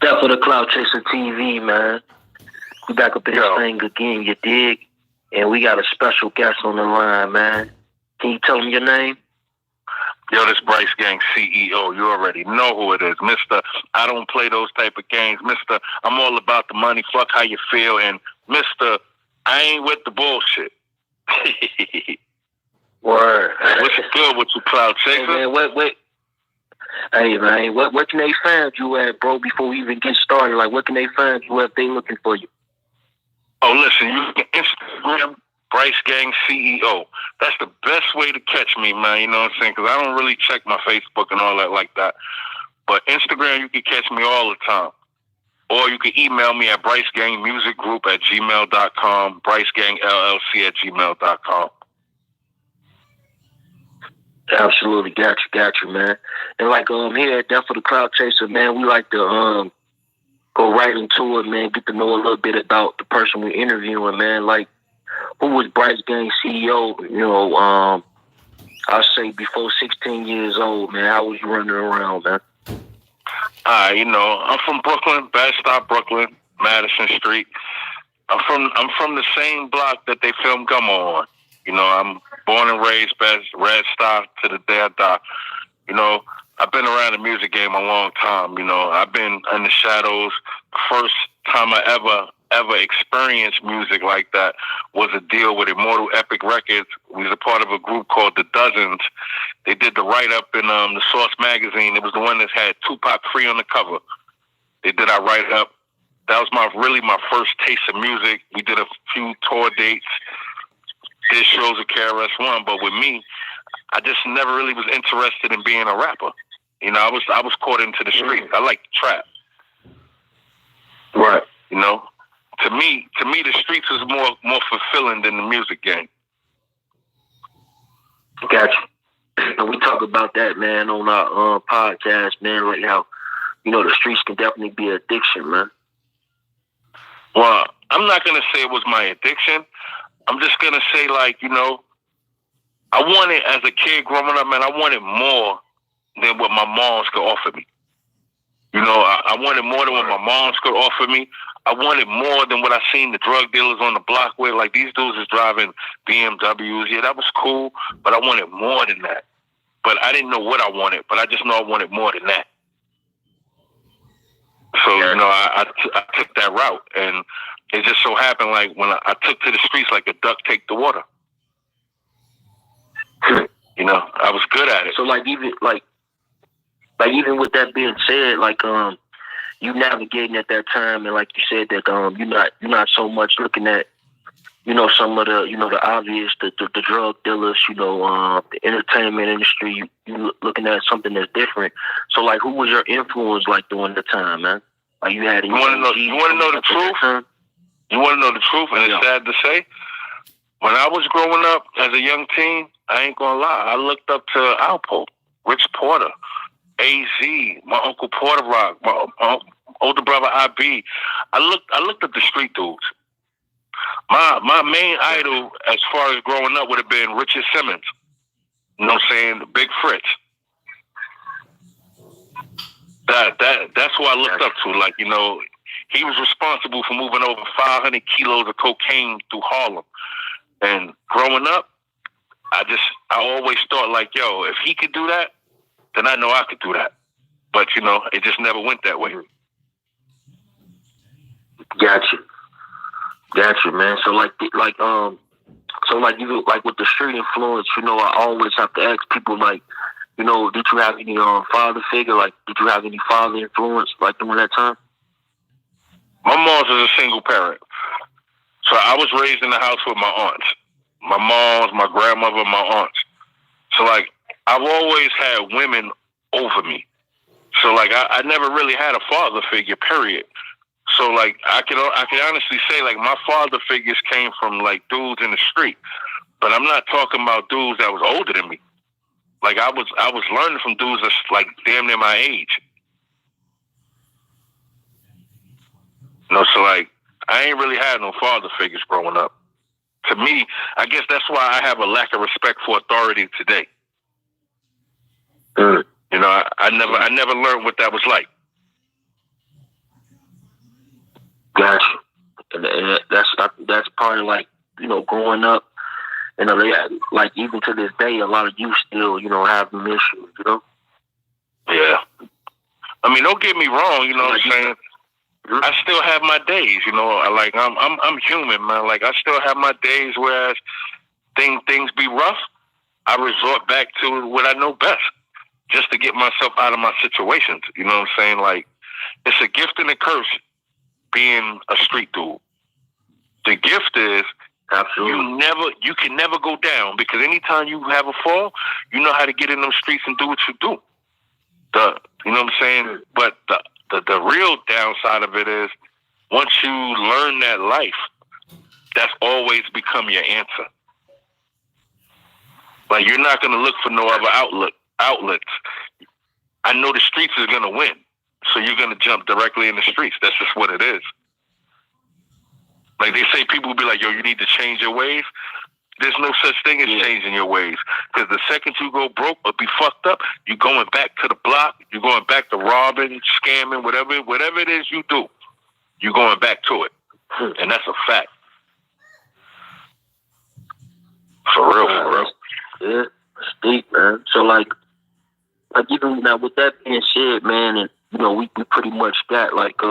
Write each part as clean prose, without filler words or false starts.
Death of the Cloud Chaser TV, man. We back up in this thing again, you dig? And we got a special guest on the line, man. Can you tell him your name? Yo, this Brice Gang CEO. You already know who it is. Mr. I don't play those type of games. Mr. I'm all about the money. Fuck how you feel. And Mr. I ain't with the bullshit. Word. What's good with you, Cloud Chaser? Hey, man, Hey, man, what can they find you at, bro, before we even get started? Like, what can they find you at if they looking for you? Oh, listen, you can Instagram Brice Gang CEO. That's the best way to catch me, man. You know what I'm saying? Because I don't really check my Facebook and all that like that. But Instagram, you can catch me all the time. Or you can email me at bricegangmusicgroup@gmail.com, bricegangllc@gmail.com. Absolutely, got you, man. And like here at Death of the Cloud Chaser, man, we like to go right into it, man. Get to know a little bit about the person we're interviewing, man. Like, who was Brice Gang CEO? You know, I'll say before 16 years old, man. How was you running around, man? You know, I'm from Brooklyn, Bed-Stuy, Brooklyn, Madison Street. I'm from the same block that they filmed Gummo on. You know, I'm born and raised Bed-Stuy to the day I die. You know, I've been around the music game a long time. You know, I've been in the shadows. First time I ever experienced music like that was a deal with Immortal Epic Records. We was a part of a group called The Dozens. They did the write-up in the Source magazine. It was the one that had Tupac Free on the cover. They did our write-up. That was my first taste of music. We did a few tour dates, did shows at KRS-One, but with me, I just never really was interested in being a rapper. You know, I was caught into the streets. I like trap. Right. You know? To me, the streets is more fulfilling than the music game. Gotcha. And we talk about that, man, on our podcast, man, like how, you know, the streets can definitely be an addiction, man. Well, I'm not going to say it was my addiction. I'm just going to say, like, you know, I wanted, as a kid growing up, man, I wanted more than what my moms could offer me. You know, I wanted more than what my moms could offer me. I wanted more than what I seen the drug dealers on the block with. Like, these dudes is driving BMWs. Yeah, that was cool, but I wanted more than that. But I didn't know what I wanted, but I just know I wanted more than that. So, you know, I took that route, and it just so happened, like, when I took to the streets like a duck take the water. You know, I was good at it. So, like, even with that being said, like, you navigating at that time, and like you said that you're not so much looking at, you know, some of the, you know, the obvious, the drug dealers, you know, the entertainment industry. You looking at something that's different. So, like, who was your influence like during the time, man? Like, you had. You want to know the truth? You want to know the truth, and it's sad to say. When I was growing up as a young teen, I ain't gonna lie, I looked up to Alpo, Rich Porter, AZ, my Uncle Porter Rock, my older brother IB. I looked at the street dudes. My main idol as far as growing up would have been Richard Simmons. You know what I'm saying? The Big Fritz. That's who I looked up to. Like, you know, he was responsible for moving over 500 kilos of cocaine through Harlem. And growing up, I always thought, like, yo, if he could do that, then I know I could do that. But, you know, it just never went that way. Gotcha, man. So, like you, like with the street influence, you know, I always have to ask people, like, you know, did you have any father figure? Like, did you have any father influence, like, during that time? My mom's was a single parent. So I was raised in the house with my aunts. My moms, my grandmother, my aunts. So, like, I've always had women over me. So, like, I never really had a father figure, period. So, like, I can honestly say, like, my father figures came from, like, dudes in the street. But I'm not talking about dudes that was older than me. Like, I was learning from dudes that's, like, damn near my age. You know, so, like, I ain't really had no father figures growing up. To me, I guess that's why I have a lack of respect for authority today. You know, I never learned what that was like. part of like, you know, growing up. And like even to this day, a lot of youth still, you know, have them issues, you know? Yeah. I mean, don't get me wrong, you know what I'm saying? I still have my days, you know. I'm human, man. Like I still have my days where things be rough. I resort back to what I know best, just to get myself out of my situations. You know what I'm saying? Like it's a gift and a curse being a street dude. The gift is you can never go down, because anytime you have a fall, you know how to get in those streets and do what you do. You know what I'm saying? But the real downside of it is once you learn that life, that's always become your answer. Like you're not gonna look for no other outlets. I know the streets is gonna win, so you're gonna jump directly in the streets. That's just what it is. Like they say, people will be like, yo, you need to change your ways. There's no such thing as changing your ways. Because the second you go broke or be fucked up, you're going back to the block, you're going back to robbing, scamming, whatever it is you do, you're going back to it. And that's a fact. For real. Yeah, it's deep, man. So like even now with that being said, man, and you know, we pretty much got like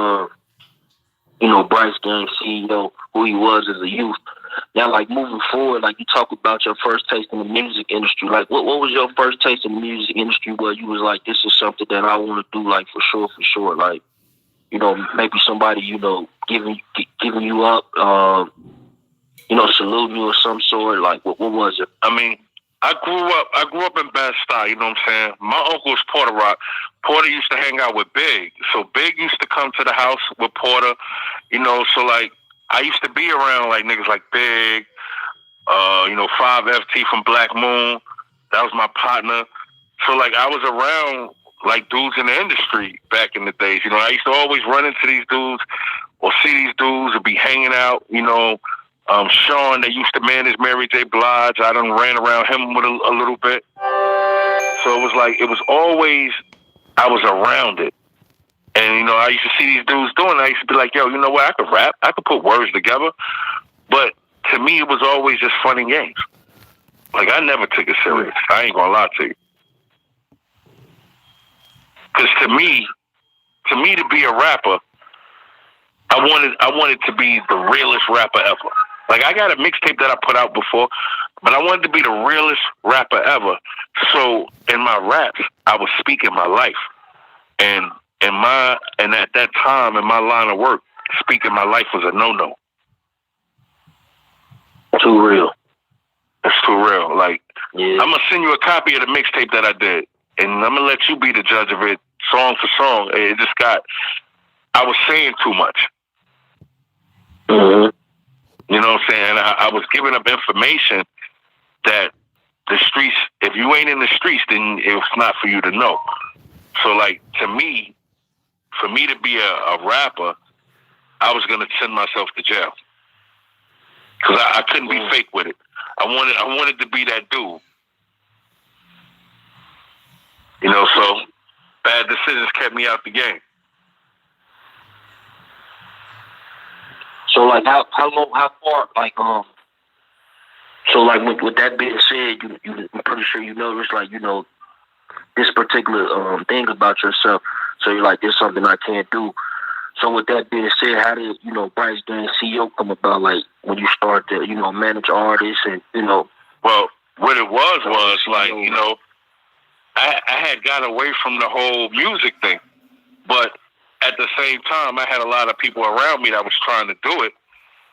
you know, Brice Gang CEO, who he was as a youth. Now, like, moving forward, like, you talk about your first taste in the music industry. Like, what was your first taste in the music industry where you was like, this is something that I want to do, like, for sure. Like, you know, maybe somebody, you know, giving you up, you know, saluting you or some sort. Like, what was it? I mean, I grew up in Bed-Stuy, you know what I'm saying? My uncle was Porter Rock. Porter used to hang out with Big. So Big used to come to the house with Porter, you know, so like I used to be around like niggas like Big, you know, 5FT from Black Moon. That was my partner. So like I was around like dudes in the industry back in the days. You know, I used to always run into these dudes or see these dudes or be hanging out, you know. Sean, that used to manage Mary J. Blige, I done ran around him with a little bit. So it was like, it was always, I was around it. And, you know, I used to see these dudes doing it. I used to be like, yo, you know what, I could rap. I could put words together. But to me, it was always just fun and games. Like, I never took it serious. I ain't gonna lie to you. Because to me to be a rapper, I wanted to be the realest rapper ever. Like, I got a mixtape that I put out before, but I wanted to be the realest rapper ever. So in my raps, I was speaking my life. And at that time in my line of work, speaking my life was a no-no. Too real. It's too real. Like, yeah. I'm gonna send you a copy of the mixtape that I did, and I'm gonna let you be the judge of it, song for song. I was saying too much. Mm-hmm. You know what I'm saying? I was giving up information that the streets, if you ain't in the streets, then it's not for you to know. So, like, for me to be a rapper, I was going to send myself to jail. Because I couldn't be fake with it. I wanted to be that dude. You know, so bad decisions kept me out the game. So like how far, like so like with that being said, I'm pretty sure you noticed, like, you know, this particular thing about yourself. So you're like, there's something I can't do. So with that being said, how did, you know, Brice Gang CEO come about? Like when you start to, you know, manage artists and, you know. Well, what it was like, you know, I had got away from the whole music thing, but at the same time, I had a lot of people around me that was trying to do it,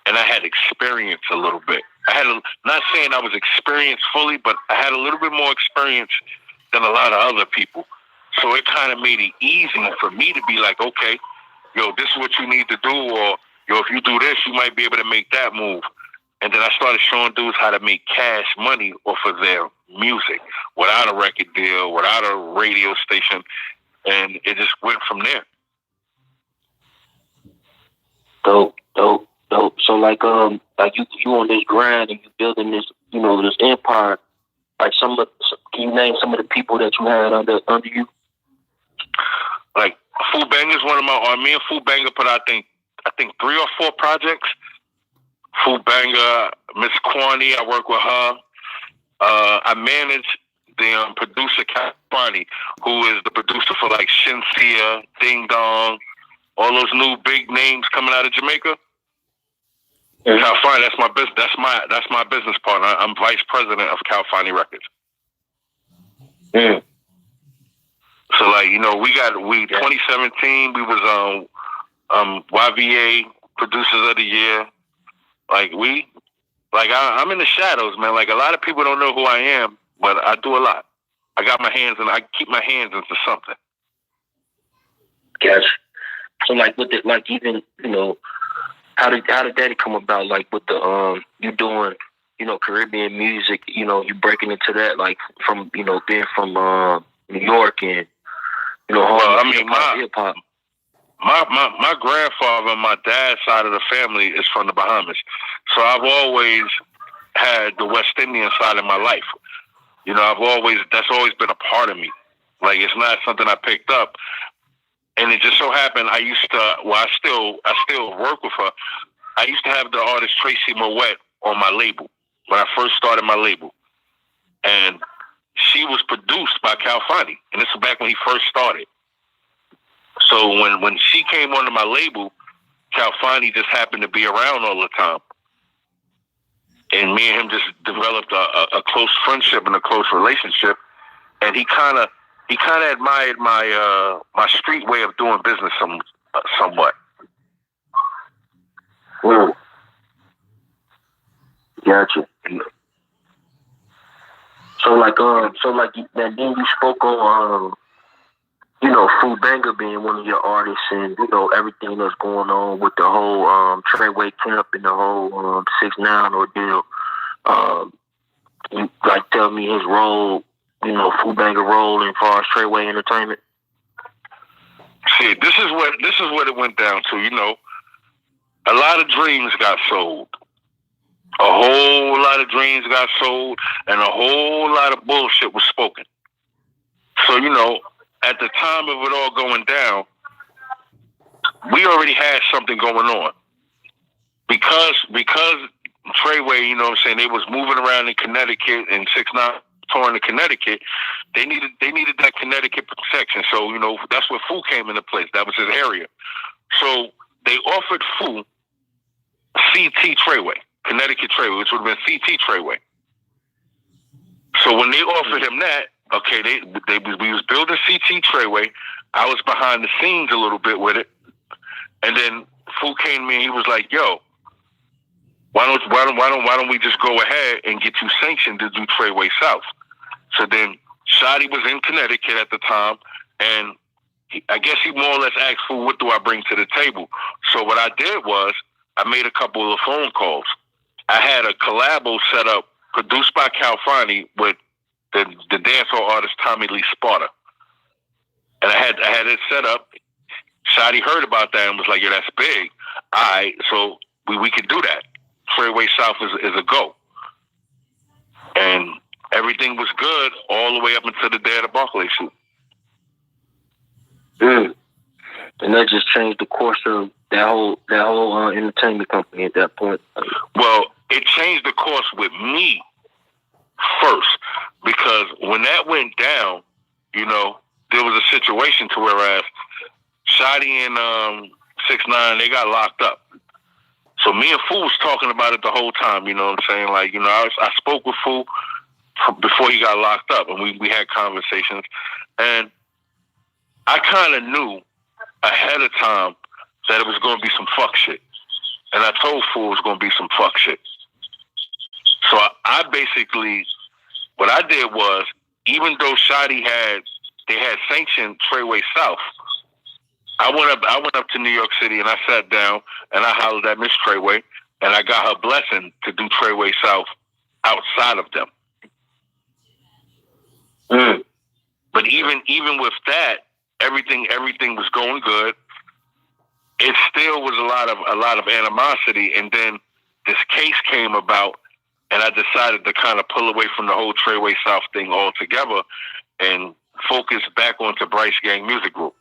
and I had experience a little bit. Not saying I was experienced fully, but I had a little bit more experience than a lot of other people. So it kind of made it easy for me to be like, okay, yo, this is what you need to do, or, yo, if you do this, you might be able to make that move. And then I started showing dudes how to make cash money off of their music without a record deal, without a radio station, and it just went from there. Dope. So like you on this grind and you building this, you know, this empire. Like can you name some of the people that you had under you? Like Food Banger's one of my. Me and Food Banger put out, I think 3 or 4 projects. Food Banger, Miss Kwani, I work with her. I manage the producer, California, who is the producer for like Shinsia, Ding Dong, all those new big names coming out of Jamaica. California, that's my business. That's my business partner. I'm vice president of California Records. So like, you know, 2017 we was YVA Producers of the Year. I'm in the shadows, man. Like, a lot of people don't know who I am, but I do a lot. I keep my hands into something. Gotcha. So like with it, like even, you know, how did that come about? Like with the you doing, you know, Caribbean music, you know, you breaking into that, like from, you know, being from New York and, you know, hip hop. My grandfather on my dad's side of the family is from the Bahamas. So I've always had the West Indian side of my life. You know, that's always been a part of me. Like, it's not something I picked up. And it just so happened I still work with her. I used to have the artist Tracy Moet on my label when I first started my label. And she was produced by Calfani. And this was back when he first started. So when she came onto my label, Calfani just happened to be around all the time. And me and him just developed a close friendship and a close relationship. And he kind of admired my street way of doing business somewhat. Gotcha. So then you spoke on you know, Food Banger being one of your artists, and you know everything that's going on with the whole Treyway camp and the whole 6IX9INE ordeal. You like tell me his role, you know, Food Banger role as far as Treyway Entertainment. See, this is what it went down to. You know, a lot of dreams got sold. A whole lot of dreams got sold, and a whole lot of bullshit was spoken. So, you know, at the time of it all going down, we already had something going on. Because Treyway, you know what I'm saying, they was moving around in Connecticut and 6IX9INE touring to Connecticut, they needed that Connecticut protection. So, you know, that's where Fu came into place. That was his area. So they offered Fu CT Treyway, Connecticut Treyway, which would have been CT Treyway. So when they offered him that, okay, we was building CT Treyway. I was behind the scenes a little bit with it, and then Fu came to me and he was like, "Yo, why don't we just go ahead and get you sanctioned to do Treyway South?" So then Shotti was in Connecticut at the time, and I guess he more or less asked Fu, "What do I bring to the table?" So what I did was I made a couple of phone calls. I had a collabo set up, produced by Calfani with the dancehall artist Tommy Lee Sparta, and I had it set up. Shotti heard about that and was like, "Yeah, that's big. All right, so we could do that. Treyway South is a go." And everything was good all the way up until the day of the Barclay shoot. And that just changed the course of that whole entertainment company at that point. Well, it changed the course with me first, because when that went down, you know, there was a situation to whereas Shotti and 6IX9INE, they got locked up. So me and Fu was talking about it the whole time, you know what I'm saying? Like, you know, I spoke with Fu before he got locked up, and we had conversations. And I kind of knew ahead of time that it was going to be some fuck shit. And I told Fu it was going to be some fuck shit. So I basically, what I did was, even though Shotti had sanctioned Treyway South, I went up to New York City and I sat down and I hollered at Miss Treyway and I got her blessing to do Treyway South outside of them. But even with that, everything was going good. It still was a lot of animosity, and then this case came about, and I decided to kind of pull away from the whole Treyway South thing altogether and focus back onto Brice Gang Music Group.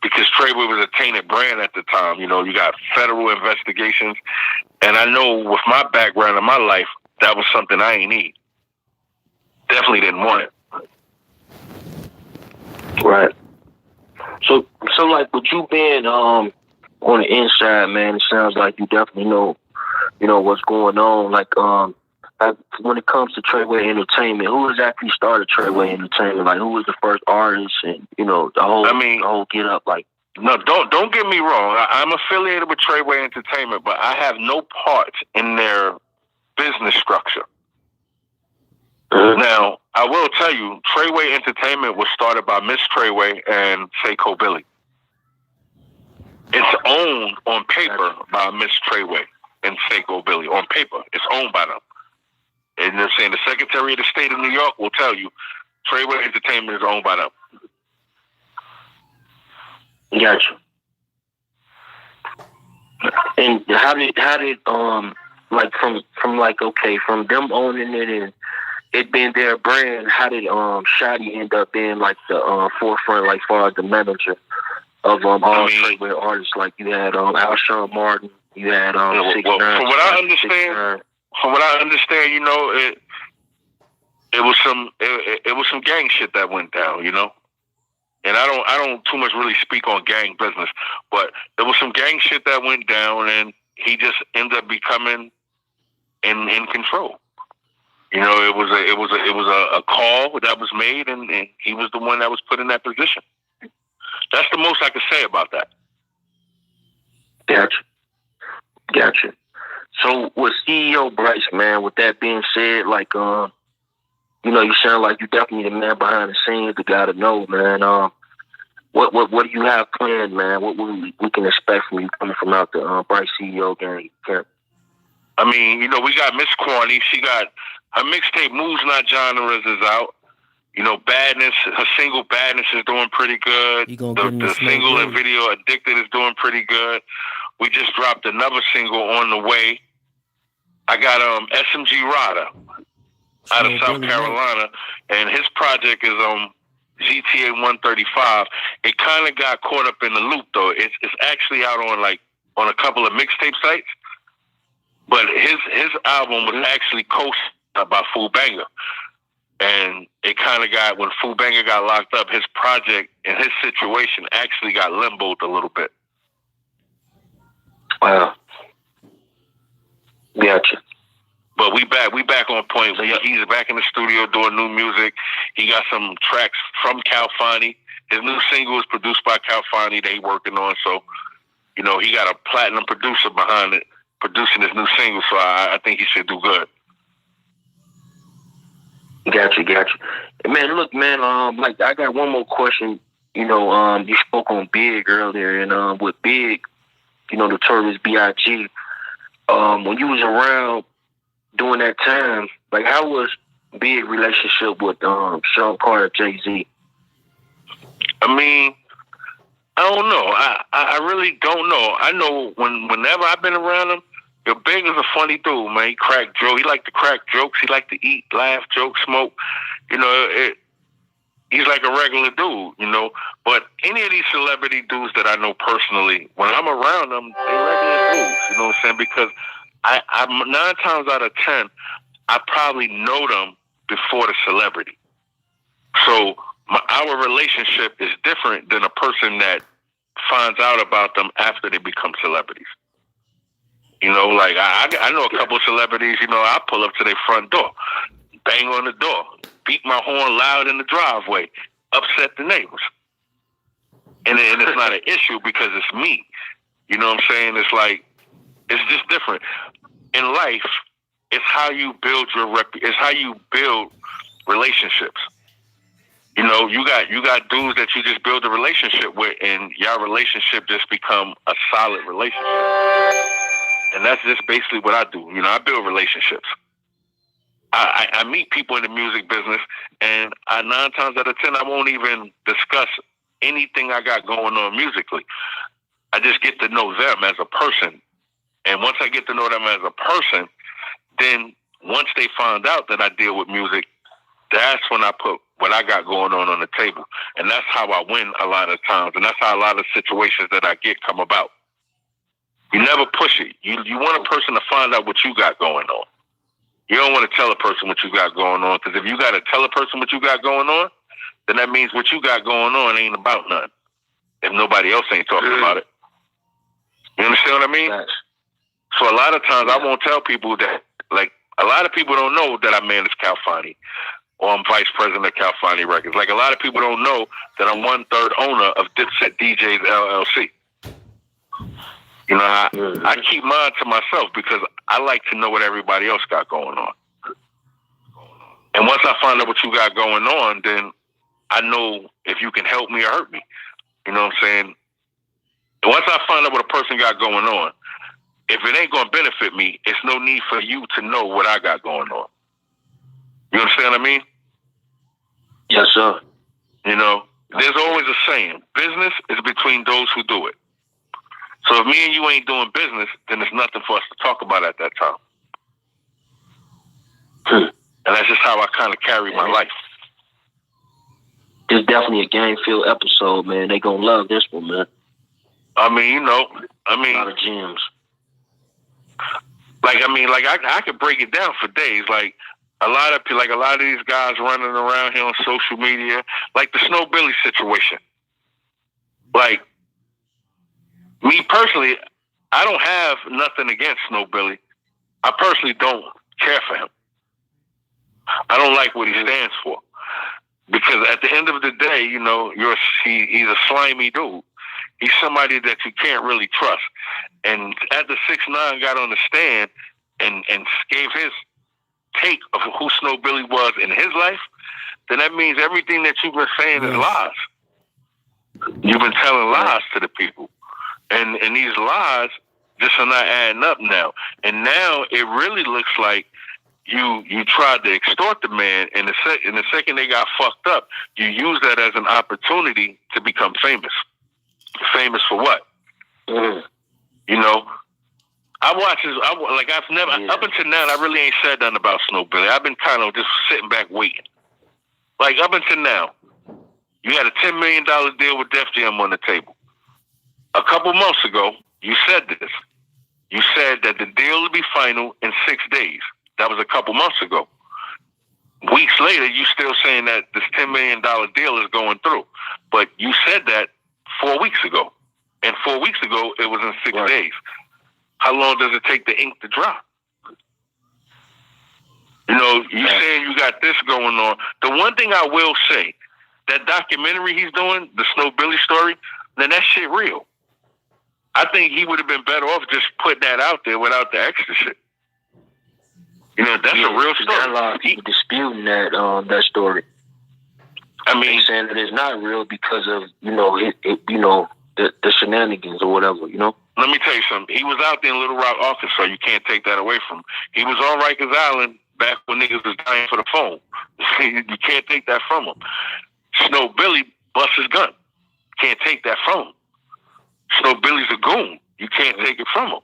because Treyway was a tainted brand at the time. You know, you got federal investigations, and I know with my background in my life, that was something I ain't need. Definitely didn't want it. Right. So like with you being on the inside, man, it sounds like you definitely know what's going on. Like when it comes to Treyway Entertainment, who exactly started Treyway Entertainment? Like, who was the first artist, and the whole get up? Like, no, don't get me wrong. I'm affiliated with Treyway Entertainment, but I have no part in their business structure. Now, I will tell you, Treyway Entertainment was started by Miss Treyway and Seiko Billy. It's owned on paper by Miss Treyway and Seiko Billy. On paper, it's owned by them. And they're saying the Secretary of the State of New York will tell you, Treyway Entertainment is owned by them. Gotcha. And how did like from them owning it and it being their brand, how did Shotti end up being like the forefront, like far as the manager of all Treyway artists? Like you had Alshon Martin, you had 6IX9INE. From what I understand, it was some gang shit that went down, you know. And I don't too much really speak on gang business, but there was some gang shit that went down, and he just ended up becoming in control. You know, it was a call that was made, and he was the one that was put in that position. That's the most I could say about that. Gotcha. So with CEO Brice, man, with that being said, like you sound like you definitely the man behind the scenes, the guy to know, man. What do you have planned, man? What we can expect from you coming from out the Brice CEO gang camp? I mean, we got Miss Corny. She got her mixtape Moves Not Genres is out. Badness, her single Badness is doing pretty good. The single and video Addicted is doing pretty good. We just dropped another single on the way. I got SMG Rada out of South Carolina, and his project is GTA 135. It kind of got caught up in the loop though. It's actually out on a couple of mixtape sites, but his album was actually co-signed by Fool Banger, and it kind of got, when Fool Banger got locked up, his project and his situation actually got limboed a little bit. Wow. Gotcha. But we back on point. He's back in the studio doing new music. He got some tracks from Cal Fani. His new single is produced by Cal Fani that he's working on. So, he got a platinum producer behind it, producing his new single. So I think he should do good. Gotcha. Man, look, man, like I got one more question. You spoke on Big earlier, and with Big, Notorious B.I.G., when you was around during that time, like how was Big relationship with Sean Carter, Jay-Z? I mean, I don't know. I really don't know. I know whenever I've been around him, Big is a funny dude, man. He crack jokes. He like to crack jokes. He like to eat, laugh, joke, smoke. He's like a regular dude, But any of these celebrity dudes that I know personally, when I'm around them, they regular dudes, you know what I'm saying? Because I'm 9 times out of 10, I probably know them before the celebrity. So our relationship is different than a person that finds out about them after they become celebrities. Like I know a couple of celebrities, I pull up to their front door, bang on the door, beat my horn loud in the driveway, upset the neighbors. And it's not an issue because it's me. You know what I'm saying? It's like, it's just different. In life, it's how you build it's how you build relationships. You got dudes that you just build a relationship with, and your relationship just become a solid relationship. And that's just basically what I do. I build relationships. I meet people in the music business, and 9 times out of 10, I won't even discuss anything I got going on musically. I just get to know them as a person. And once I get to know them as a person, then once they find out that I deal with music, that's when I put what I got going on the table. And that's how I win a lot of times. And that's how a lot of situations that I get come about. You never push it. You want a person to find out what you got going on. You don't want to tell a person what you got going on, because if you got to tell a person what you got going on, then that means what you got going on ain't about nothing. If nobody else ain't talking about it. You understand what I mean? Right. So a lot of times I won't tell people that, like, a lot of people don't know that I manage Calfani or I'm vice president of Calfani Records. Like, a lot of people don't know that I'm 1/3 owner of Dipset DJs LLC. You know, I keep mine to myself because I like to know what everybody else got going on. And once I find out what you got going on, then I know if you can help me or hurt me. You know what I'm saying? And once I find out what a person got going on, if it ain't going to benefit me, it's no need for you to know what I got going on. You understand what I mean? Yes, sir. You know, there's always a saying, business is between those who do it. So if me and you ain't doing business, then there's nothing for us to talk about at that time. And that's just how I kind of carry my life. It's definitely a game-filled episode, man. They gonna love this one, man. I mean, you know, A lot of gems. I could break it down for days. Like a lot of these guys running around here on social media, like the Snow Billy situation. Like, me personally, I don't have nothing against Snow Billy. I personally don't care for him. I don't like what he stands for. Because at the end of the day, you know, he's a slimy dude. He's somebody that you can't really trust. And after 6ix9ine got on the stand and gave his take of who Snow Billy was in his life, then that means everything that you've been saying is lies. You've been telling lies to the people. And these lies just are not adding up now. And now it really looks like you tried to extort the man, and the second they got fucked up, you use that as an opportunity to become famous. Famous for what? You know, up until now, I really ain't said nothing about Snow Billy. I've been kind of just sitting back waiting. Like, up until now, you had a $10 million deal with Def Jam on the table. A couple months ago, you said this. You said that the deal would be final in 6 days. That was a couple months ago. Weeks later, you still saying that this $10 million deal is going through. But you said that 4 weeks ago. And 4 weeks ago, it was in 6 days. How long does it take the ink to drop? You know, you saying you got this going on. The one thing I will say, that documentary he's doing, the Snow Billy story, then that shit real. I think he would have been better off just putting that out there without the extra shit. You know, that's a real story. There are a lot of people disputing that story. I mean, saying that it's not real because of the shenanigans or whatever. You know. Let me tell you something. He was out there in Little Rock, Arkansas. You can't take that away from him. He was on Rikers Island back when niggas was dying for the phone. You can't take that from him. Snow Billy busts his gun. Can't take that from him. Snow Billy's a goon. You can't take it from him.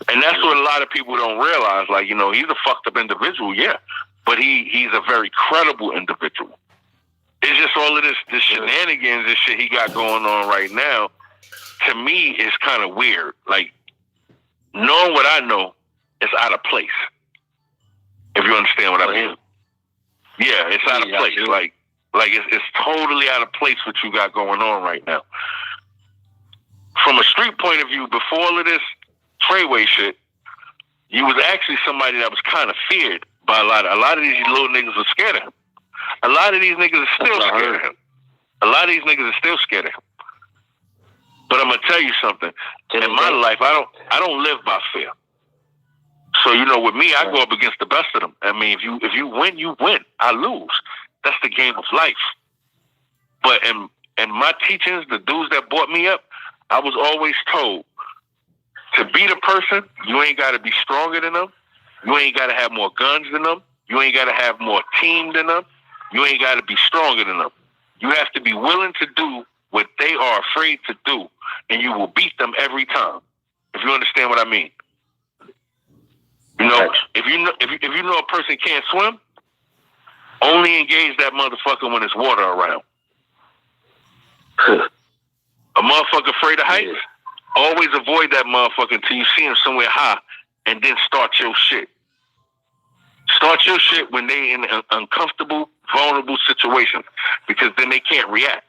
And that's what a lot of people don't realize. Like, you know, he's a fucked up individual, yeah. But he's a very credible individual. It's just all of this shenanigans and shit he got going on right now, to me, is kind of weird. Like, knowing what I know is out of place. If you understand what I mean. Yeah, it's out of place. Like it's totally out of place what you got going on right now. From a street point of view, before all of this Treyway shit, you was actually somebody that was kind of feared by a lot of these little niggas were scared of him. A lot of these niggas are still scared of him. A lot of these niggas are still scared of him. But I'm gonna tell you something. In my life, I don't live by fear. So, you know, with me, I go up against the best of them. I mean, if you win, you win. I lose. That's the game of life. But in my teachings, the dudes that brought me up, I was always told, to beat a person, you ain't got to be stronger than them. You ain't got to have more guns than them. You ain't got to have more team than them. You ain't got to be stronger than them. You have to be willing to do what they are afraid to do, and you will beat them every time. If you understand what I mean. You know, if you know a person can't swim, Only engage that motherfucker when there's water around. A motherfucker afraid of heights, always avoid that motherfucker until you see him somewhere high, and then start your shit. Start your shit when they in uncomfortable, vulnerable situations, because then they can't react.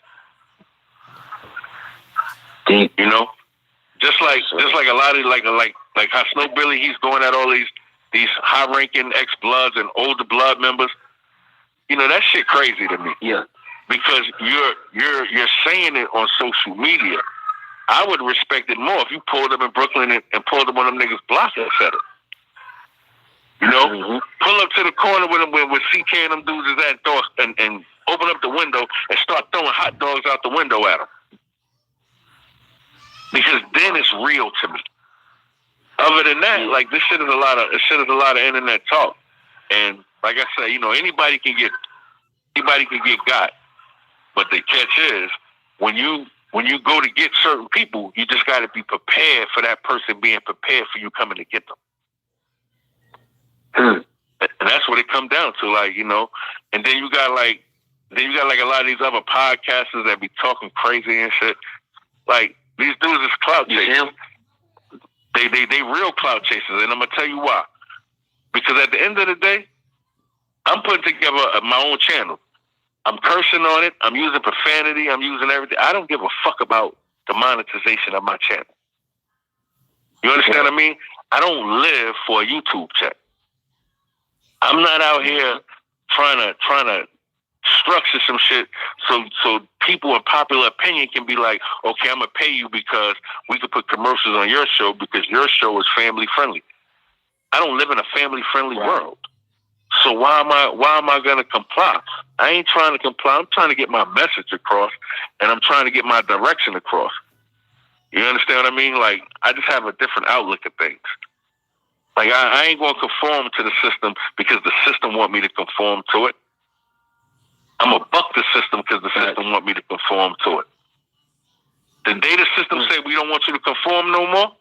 You know, just like a lot of like how Snow Billy, he's going at all these high-ranking ex-bloods and older blood members. You know, that shit crazy to me. Yeah. Because you're saying it on social media. I would respect it more if you pulled up in Brooklyn and pulled up on them niggas' block and said it. You know, pull up to the corner with CK and them dudes is at and open up the window and start throwing hot dogs out the window at them. Because then it's real to me. Other than that, like this shit is a lot of internet talk. And like I said, you know, anybody can get got. But the catch is when you go to get certain people, you just got to be prepared for that person being prepared for you coming to get them. And that's what it comes down to, like, you know. And then you got like a lot of these other podcasters that be talking crazy and shit. Like these dudes is clout chasers. They real clout chasers, and I'm gonna tell you why. Because at the end of the day, I'm putting together my own channel. I'm cursing on it. I'm using profanity. I'm using everything. I don't give a fuck about the monetization of my channel. You understand what I mean? I don't live for a YouTube check. I'm not out here trying to structure some shit so people in popular opinion can be like, okay, I'm gonna pay you because we can put commercials on your show because your show is family friendly. I don't live in a family friendly world. So why am I gonna comply? I ain't trying to comply. I'm trying to get my message across, and I'm trying to get my direction across. You understand what I mean? Like, I just have a different outlook at things. Like, I ain't gonna conform to the system because the system want me to conform to it. I'm gonna buck the system because the system want me to conform to it. The day the system say we don't want you to conform no more,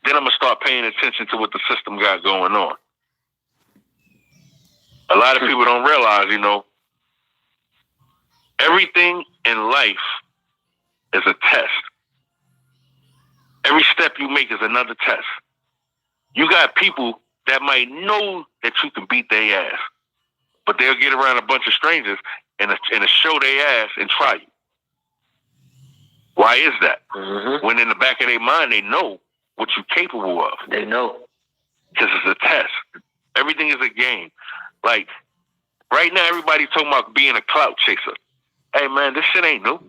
then I'm gonna start paying attention to what the system got going on. A lot of people don't realize, you know, everything in life is a test. Every step you make is another test. You got people that might know that you can beat their ass, but they'll get around a bunch of strangers and show their ass and try you. Why is that? When in the back of their mind, they know what you're capable of. They know. Because it's a test. Everything is a game. Like, right now, everybody's talking about being a clout chaser. Hey, man, this shit ain't new.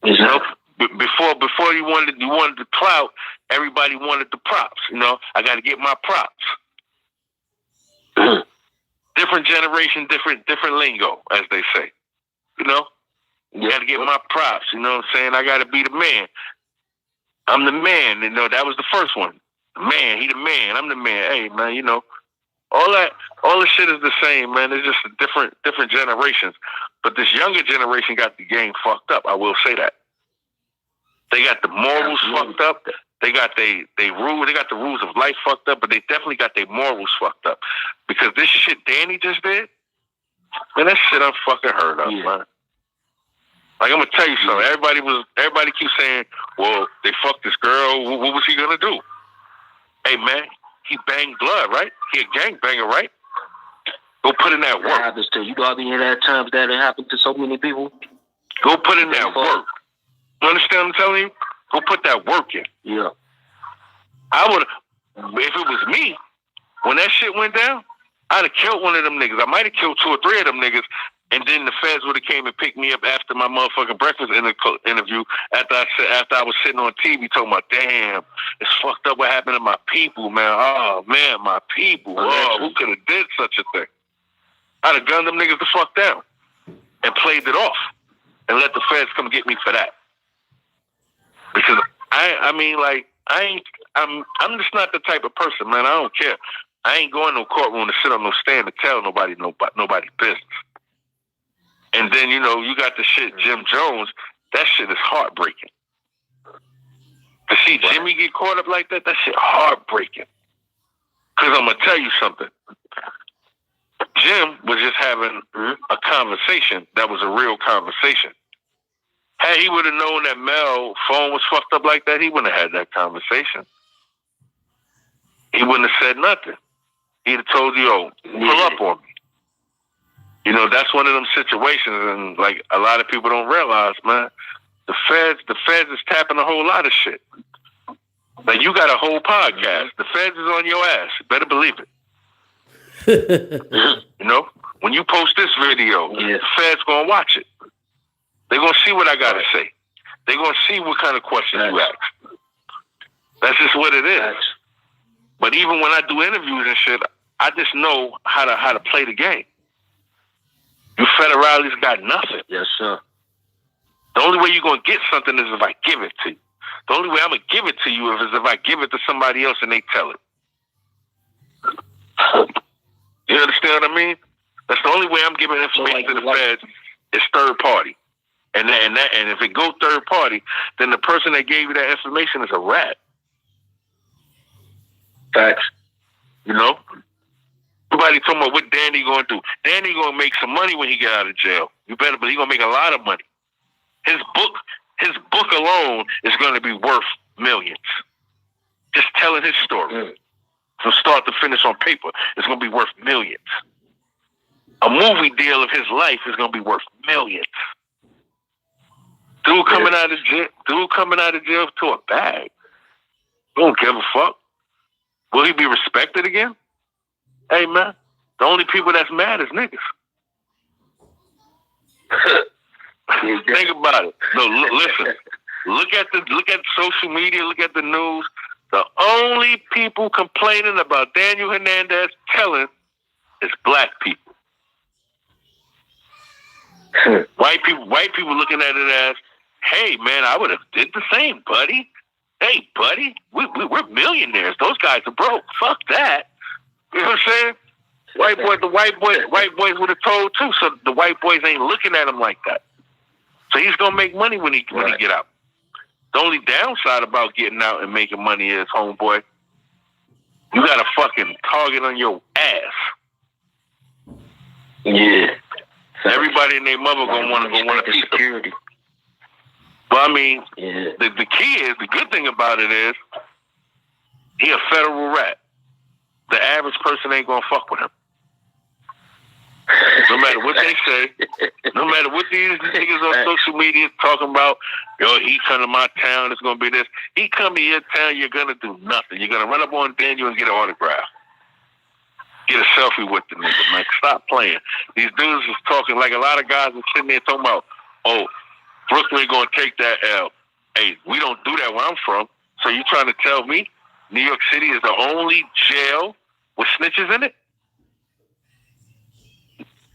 You know, before you wanted the clout, everybody wanted the props. You know, I got to get my props. Different generation, different lingo, as they say. You know, you got to get my props. You know what I'm saying? I got to be the man. I'm the man. You know, that was the first one. The man, he the man. I'm the man. Hey, man, you know, all the shit is the same, man. It's just different generations. But this younger generation got the game fucked up. I will say that. They got the morals fucked up. They got they rules. They got the rules of life fucked up. But they definitely got their morals fucked up. Because this shit Danny just did, man, that shit I'm fucking heard of, man. Like, I'm gonna tell you something. Everybody keeps saying, well, they fucked this girl. What was he gonna do? Hey, man, he banged blood, right? He a gangbanger, right? Go put in that work. That happens to you. Know, I mean, at times that it happened to so many people. Go put in that work. You understand what I'm telling you? Go put that work in. Yeah. I would, if it was me, when that shit went down, I'd have killed one of them niggas. I might have killed 2 or 3 of them niggas, and then the feds would have came and picked me up after my motherfucking breakfast interview. After I was sitting on TV talking about, damn, it's fucked up what happened to my people, man. Oh man, my people. Oh, who could have did such a thing? I'd have gunned them niggas the fuck down and played it off and let the feds come get me for that. Because I'm just not the type of person, man. I don't care. I ain't going to no courtroom to sit on no stand to tell nobody business. And then, you know, you got the shit Jim Jones. That shit is heartbreaking. To see Jimmy get caught up like that shit heartbreaking. Because I'm going to tell you something. Jim was just having a conversation that was a real conversation. Had he would have known that Mel's phone was fucked up like that, he wouldn't have had that conversation. He wouldn't have said nothing. He'd have told you, "Oh, pull up on me." You know, that's one of them situations, and like a lot of people don't realize, man, the feds is tapping a whole lot of shit. Like you got a whole podcast. The feds is on your ass. You better believe it. You know, when you post this video, the feds gonna watch it. They're gonna see what I gotta say. They're gonna see what kind of questions you ask. That's just what it is. But even when I do interviews and shit, I just know how to play the game. You federales got nothing. Yes, sir. The only way you're gonna get something is if I give it to you. The only way I'm gonna give it to you is if I give it to somebody else and they tell it. You understand what I mean? That's the only way I'm giving information to the feds is third party. And if it go third party, then the person that gave you that information is a rat. Facts. You know? Everybody talking about what Danny gonna do. Danny gonna make some money when he get out of jail. You better believe he gonna make a lot of money. His book alone is gonna be worth millions. Just telling his story. From start to finish on paper, it's gonna be worth millions. A movie deal of his life is gonna be worth millions. Dude coming out of jail to a bag. Don't give a fuck. Will he be respected again? Hey man, the only people that's mad is niggas. Think about it. No, listen. Look at social media. Look at the news. The only people complaining about Daniel Hernandez telling is black people. White people looking at it as, hey man, I would have did the same, buddy. Hey, buddy, we're millionaires. Those guys are broke. Fuck that. You know what I'm saying? The white boys would have told too. So the white boys ain't looking at him like that. So he's gonna make money when he get out. The only downside about getting out and making money is, homeboy, you got a fucking target on your ass. Yeah. Everybody and their mother gonna want to security. But I mean, the key is, the good thing about it is, he a federal rat. The average person ain't gonna fuck with him. No matter what they say, no matter what these niggas on social media talking about, yo, he come to my town, it's gonna be this. He come to your town, you're gonna do nothing. You're gonna run up on Daniel and get an autograph. Get a selfie with the nigga, man. Stop playing. These dudes is talking like a lot of guys are sitting there talking about, oh, Brooklyn gonna take that L. Hey, we don't do that where I'm from. So you trying to tell me New York City is the only jail with snitches in it?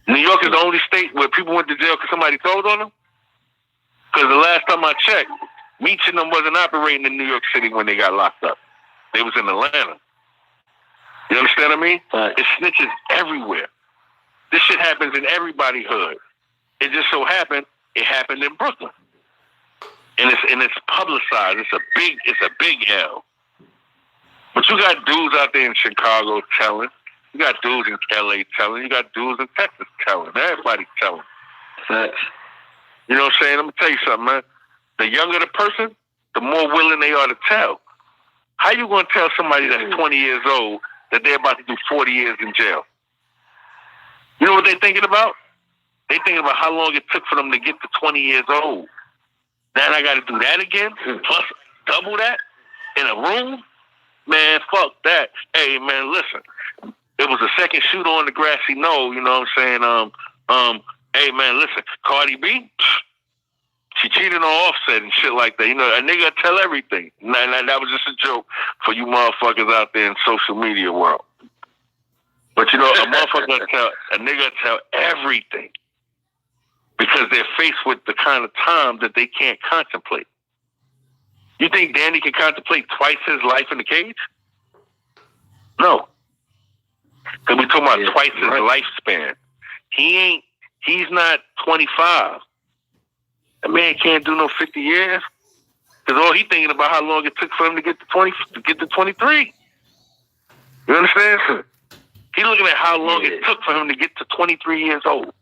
New York is the only state where people went to jail because somebody told on them? Because the last time I checked, Meech and them wasn't operating in New York City when they got locked up. They was in Atlanta. You understand what I mean? It's snitches everywhere. This shit happens in everybody's hood. It just so happened it happened in Brooklyn. And it's publicized. It's a big L. But you got dudes out there in Chicago telling. You got dudes in LA telling. You got dudes in Texas telling. Everybody telling. Facts. You know what I'm saying? I'm going to tell you something, man. The younger the person, the more willing they are to tell. How you going to tell somebody that's 20 years old that they're about to do 40 years in jail? You know what they're thinking about? They're thinking about how long it took for them to get to 20 years old. Now I got to do that again? Plus double that in a room? Man, fuck that. Hey, man, listen. It was a second shooter on the grassy knoll, you know what I'm saying? Hey, man, listen. Cardi B, she cheated on Offset and shit like that. You know, a nigga tell everything. That was just a joke for you motherfuckers out there in social media world. But, you know, a nigga tell everything because they're faced with the kind of time that they can't contemplate. You think Danny can contemplate twice his life in the cage? No. Because we're talking about twice his lifespan. He's not 25. That man can't do no 50 years. Because all he thinking about how long it took for him to get to 23. You understand? He's looking at how long it took for him to get to 23 years old.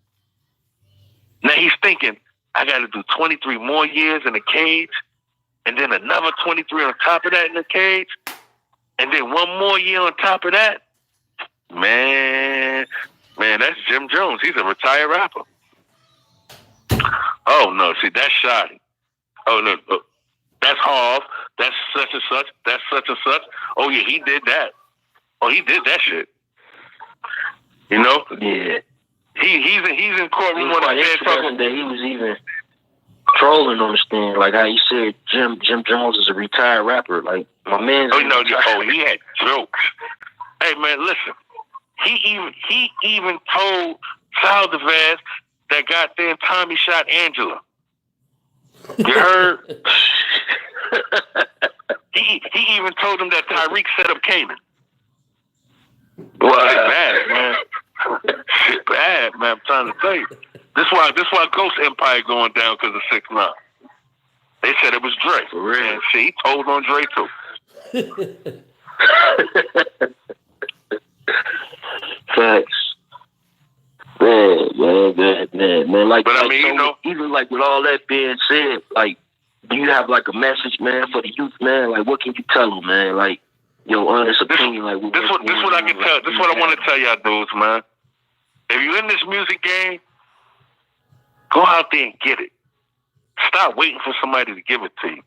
Now he's thinking, I got to do 23 more years in a cage, and then another 23 on top of that in the cage, and then one more year on top of that. Man, that's Jim Jones. He's a retired rapper. Oh, no, see, that's Shotti. Oh, no, that's Harv. That's such and such. That's such and such. Oh, yeah, he did that. Oh, he did that shit. You know? Yeah. He's in courtroom on the bed talking. That he was even trolling on the stand, like how he said Jim Jones is a retired rapper. Like my man. He had jokes. Hey man, listen. He even told Docctv that goddamn Tommy shot Angela. You heard? he even told him that Tyreek set up Kanan. Well, bad, man. Shit bad, man. I'm trying to tell you. This why Ghost Empire going down because of 6ix9ine. They said it was Dre. For real. And shit, he told on Dre too. Facts. Man. Like, but I mean, you know, even like with all that being said, like, do you have like a message, man, for the youth, man? Like, what can you tell them, man? Like, your honest opinion, like this what I can tell. This is what I want to tell y'all dudes, man. If you're in this music game, go out there and get it. Stop waiting for somebody to give it to you,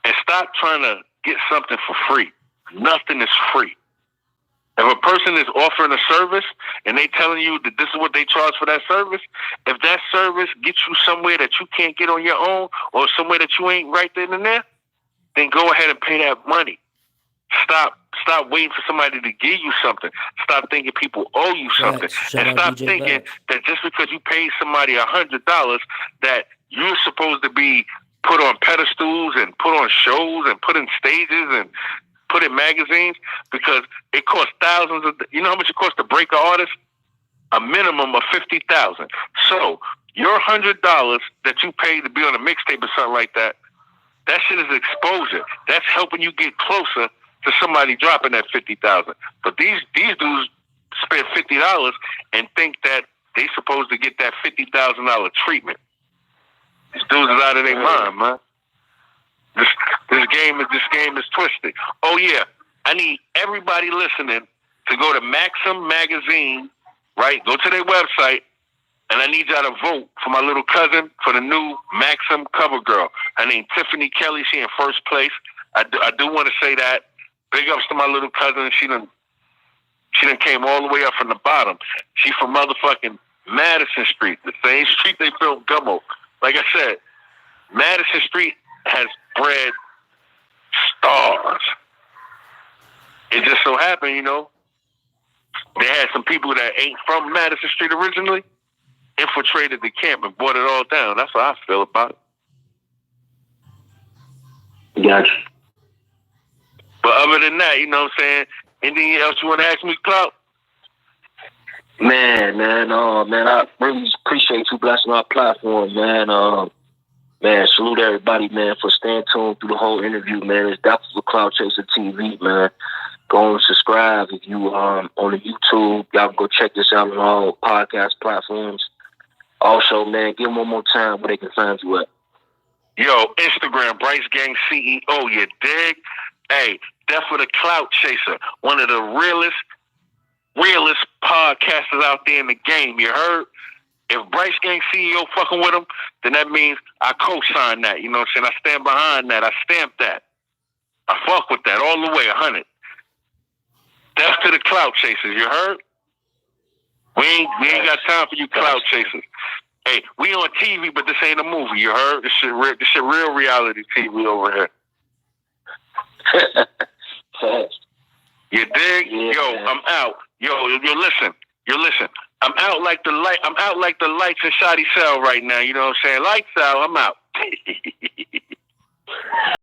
and stop trying to get something for free. Nothing is free. If a person is offering a service and they telling you that this is what they charge for that service, if that service gets you somewhere that you can't get on your own or somewhere that you ain't right then and there, then go ahead and pay that money. Stop waiting for somebody to give you something. Stop thinking people owe you something. And stop thinking that just because you paid somebody $100 that you're supposed to be put on pedestals and put on shows and put in stages and put in magazines, because it costs thousands of, you know how much it costs to break an artist? A minimum of $50,000. So your $100 that you paid to be on a mixtape or something like that, that shit is exposure. That's helping you get closer to somebody dropping that $50,000. But these dudes spend $50 and think that they supposed to get that $50,000 treatment. These dudes is out of their mind, man. This game is twisted. Oh yeah, I need everybody listening to go to Maxim Magazine, right? Go to their website, and I need y'all to vote for my little cousin for the new Maxim cover girl. Her name Tiffany Kelly. She in first place. I do want to say that. Big ups to my little cousin. She done came all the way up from the bottom. She from motherfucking Madison Street, the same street they filmed Gummo. Like I said, Madison Street has bred stars. It just so happened, you know, they had some people that ain't from Madison Street originally infiltrated the camp and brought it all down. That's how I feel about it. Gotcha. But other than that, you know what I'm saying? Anything else you want to ask me, Clout? Man, I really appreciate you blessing our platform, man. Man, salute everybody, man, for staying tuned through the whole interview, man. It's Dr. Cloud Chaser TV, man. Go and subscribe if you on the YouTube. Y'all can go check this out on all podcast platforms. Also, man, give them one more time where they can find you at. Yo, Instagram, Brice Gang CEO, you dig? Hey, that's for the Clout Chaser, one of the realest podcasters out there in the game, you heard? If Brice Gang CEO fucking with him, then that means I co-sign that. You know what I'm saying? I stand behind that. I stamp that. I fuck with that all the way, 100. That's to the Clout Chasers, you heard? We ain't got time for you Clout Chasers. Hey, we on TV, but this ain't a movie, you heard? This shit real reality TV over here. You dig? Yeah, yo, man. I'm out. Yo, listen. I'm out like the light. I'm out like the lights in Shotti cell right now. You know what I'm saying? Lights out. I'm out.